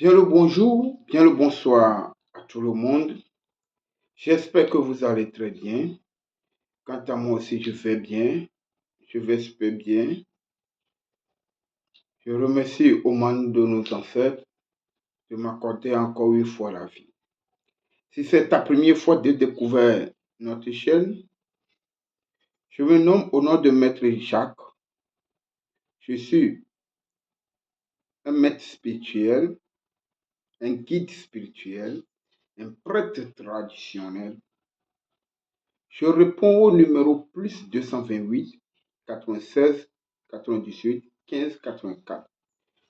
Bien le bonjour, bien le bonsoir à tout le monde. J'espère que vous allez très bien. Quant à moi aussi, je vais bien. Je vais super bien. Je remercie Oman de nos ancêtres de m'accorder encore une fois la vie. Si c'est ta première fois de découvrir notre chaîne, je me nomme au nom de Maître Jacques. Je suis un maître spirituel, un guide spirituel, un prêtre traditionnel. Je réponds au numéro plus 228 96 98 15 84.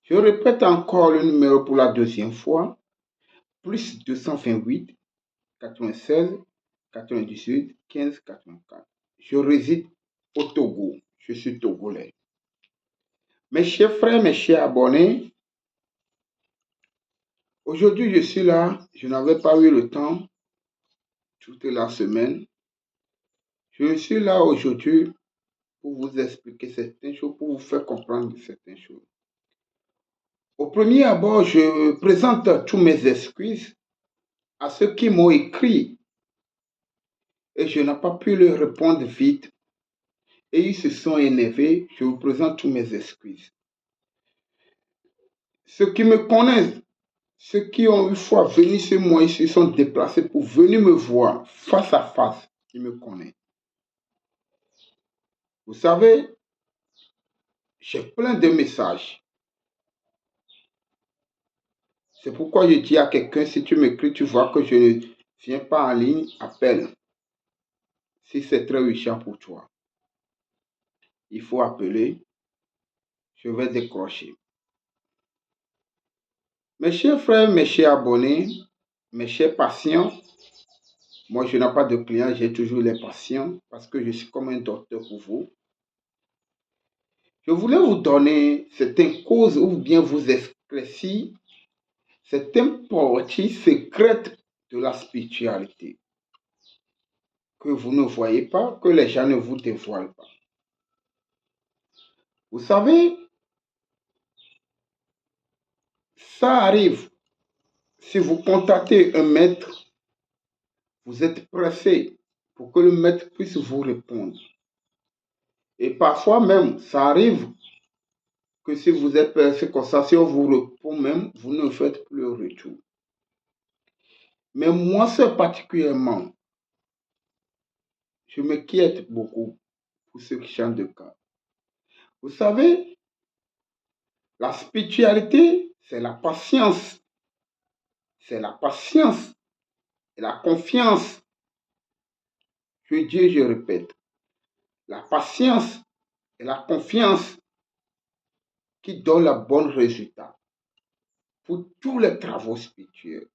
Je répète encore le numéro pour la deuxième fois. Plus 228 96 98 15 84. Je réside au Togo. Je suis togolais. Mes chers frères, mes chers abonnés, aujourd'hui je suis là. Je n'avais pas eu le temps toute la semaine. Je suis là aujourd'hui pour vous expliquer certaines choses, pour vous faire comprendre certaines choses. Au premier abord, je présente tous mes excuses à ceux qui m'ont écrit et je n'ai pas pu leur répondre vite et ils se sont énervés. Je vous présente tous mes excuses. Ceux qui me connaissent, ceux qui ont une fois venu chez moi, ils se sont déplacés pour venir me voir face à face. Ils me connaissent. Vous savez, j'ai plein de messages. C'est pourquoi je dis à quelqu'un, si tu m'écris, tu vois que je ne viens pas en ligne, appelle. Si c'est très urgent pour toi, il faut appeler. Je vais décrocher. Mes chers frères, mes chers abonnés, mes chers patients, moi je n'ai pas de clients, j'ai toujours les patients parce que je suis comme un docteur pour vous. Je voulais vous donner certaines causes ou bien vous éclaircir certaines parties secrètes de la spiritualité que vous ne voyez pas, que les gens ne vous dévoilent pas. Vous savez, ça arrive. Si vous contactez un maître, vous êtes pressé pour que le maître puisse vous répondre. Et parfois même, ça arrive que si vous êtes pressé comme ça, si on vous répond même, vous ne faites plus le retour. Mais moi, c'est particulièrement, je m'inquiète beaucoup pour ce genre de cas. Vous savez, la spiritualité, c'est la patience. C'est la patience et la confiance. Je dis, je répète, la patience et la confiance qui donnent le bon résultat pour tous les travaux spirituels.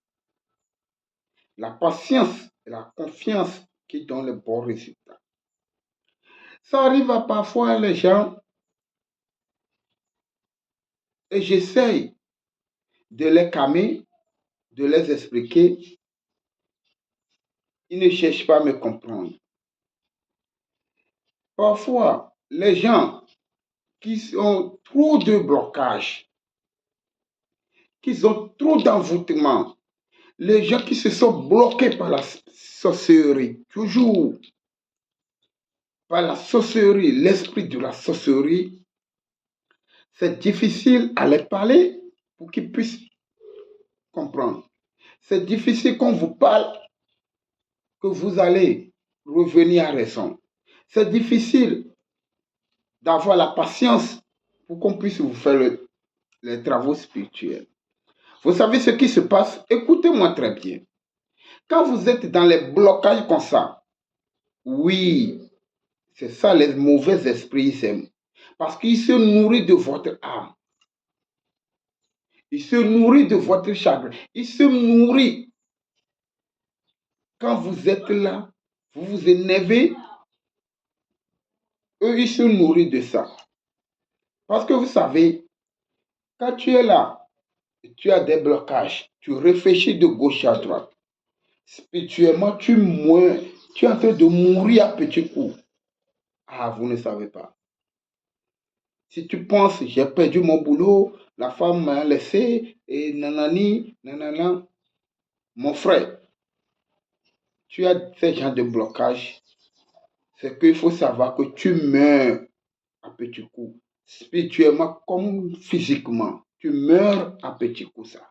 La patience et la confiance qui donnent le bon résultat. Ça arrive à parfois les gens et j'essaye de les calmer, de les expliquer. Ils ne cherchent pas à me comprendre. Parfois, les gens qui ont trop de blocages, qui ont trop d'envoûtement, les gens qui se sont bloqués par la sorcellerie, toujours par la sorcellerie, l'esprit de la sorcellerie, c'est difficile à les parler pour qu'ils puissent comprendre. C'est difficile qu'on vous parle que vous allez revenir à raison. C'est difficile d'avoir la patience pour qu'on puisse vous faire les travaux spirituels. Vous savez ce qui se passe? Écoutez-moi très bien. Quand vous êtes dans les blocages comme ça, oui, c'est ça les mauvais esprits ils aiment. Parce qu'ils se nourrissent de votre âme. Ils se nourrissent de votre chagrin. Ils se nourrissent. Quand vous êtes là, vous vous énervez. Eux, ils se nourrissent de ça. Parce que vous savez, quand tu es là, tu as des blocages, tu réfléchis de gauche à droite. Spirituellement, tu es en train de mourir à petits coups. Ah, vous ne savez pas. Si tu penses, j'ai perdu mon boulot, la femme m'a laissé, et nanani, nanana, mon frère, tu as ce genre de blocage, c'est qu'il faut savoir que tu meurs à petits coups, spirituellement comme physiquement. Tu meurs à petits coups, ça.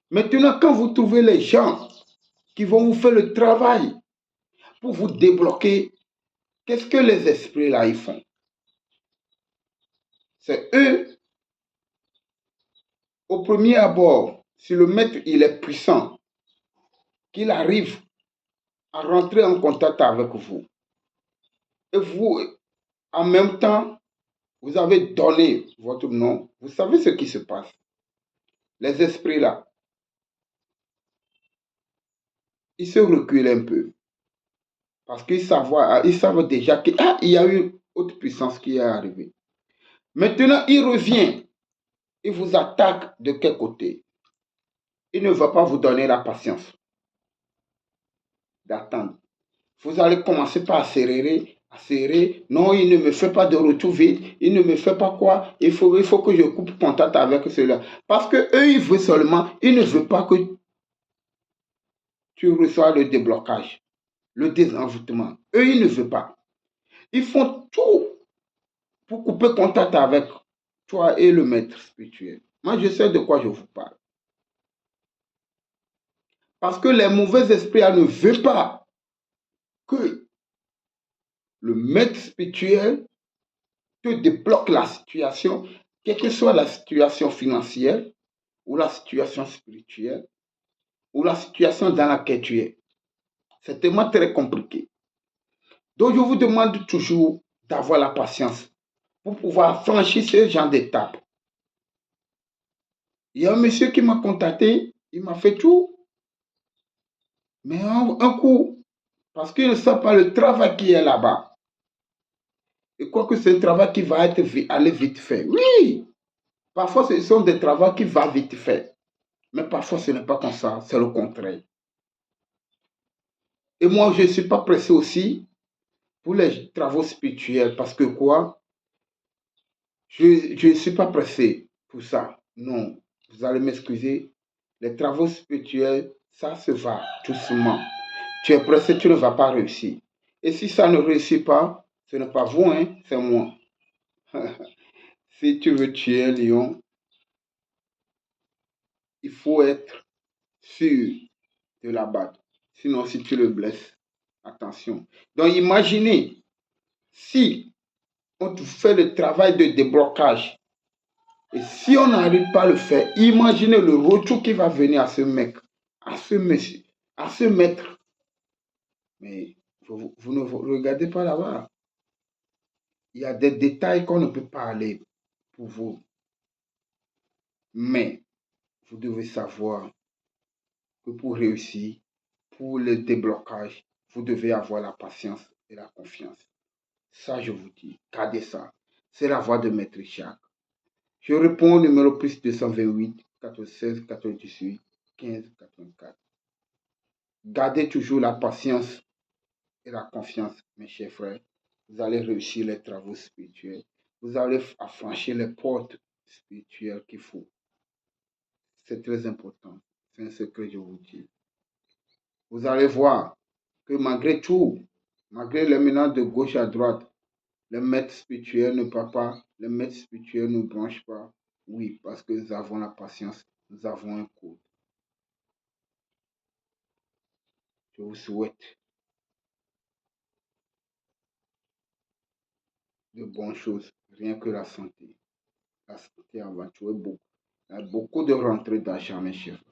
Maintenant, quand vous trouvez les gens qui vont vous faire le travail pour vous débloquer, qu'est-ce que les esprits là, ils font? C'est eux, au premier abord, si le maître, il est puissant, qu'il arrive à rentrer en contact avec vous. Et vous, en même temps, vous avez donné votre nom. Vous savez ce qui se passe. Les esprits là, ils se reculent un peu. Parce ils savent déjà qu'il y a une autre puissance qui est arrivée. Maintenant, il revient. Il vous attaque de quel côté? Il ne va pas vous donner la patience d'attendre. Vous allez commencer par serrer, à serrer. Non, il ne me fait pas de retour vite. Il ne me fait pas quoi. Il faut que je coupe contact avec cela. Parce que eux, ils veulent seulement, ils ne veulent pas que tu reçois le déblocage, le désenvoûtement. Eux, ils ne veulent pas. Ils font tout pour couper contact avec toi et le maître spirituel. Moi, je sais de quoi je vous parle. Parce que les mauvais esprits ne veulent pas que le maître spirituel te débloque la situation, quelle que soit la situation financière, ou la situation spirituelle, ou la situation dans laquelle tu es. C'est tellement très compliqué. Donc, je vous demande toujours d'avoir la patience pour pouvoir franchir ce genre d'étape. Il y a un monsieur qui m'a contacté, il m'a fait tout, mais un coup, parce qu'il ne sait pas le travail qui est là-bas. Et quoi que c'est un travail qui va aller vite fait. Oui, parfois ce sont des travaux qui vont vite fait. Mais parfois ce n'est pas comme ça, c'est le contraire. Et moi, je ne suis pas pressé aussi pour les travaux spirituels parce que quoi? Je ne suis pas pressé pour ça. Non, vous allez m'excuser. Les travaux spirituels, ça se va doucement. Tu es pressé, tu ne vas pas réussir. Et si ça ne réussit pas, ce n'est pas vous, hein, c'est moi. Si tu veux tuer un lion, il faut être sûr de l'abattre. Sinon, si tu le blesses, attention. Donc, imaginez, si on te fait le travail de déblocage, et si on n'arrive pas à le faire, imaginez le retour qui va venir à ce mec, à ce monsieur, à ce maître. Mais vous ne regardez pas là-bas. Il y a des détails qu'on ne peut pas aller pour vous. Mais vous devez savoir que pour réussir, pour le déblocage, vous devez avoir la patience et la confiance. Ça, je vous dis, gardez ça. C'est la voix de Maître Jacques. Je réponds au numéro plus 228 96 98 15 84. Gardez toujours la patience et la confiance, mes chers frères. Vous allez réussir les travaux spirituels. Vous allez affranchir les portes spirituelles qu'il faut. C'est très important. C'est un secret, je vous dis. Vous allez voir que malgré tout, malgré les menaces de gauche à droite, les maîtres spirituels ne parlent pas, les maîtres spirituels ne branchent pas. Oui, parce que nous avons la patience, nous avons un code. Je vous souhaite de bonnes choses, rien que la santé. La santé avant tout est beaucoup. Il y a beaucoup de rentrées d'argent, mes chers frères.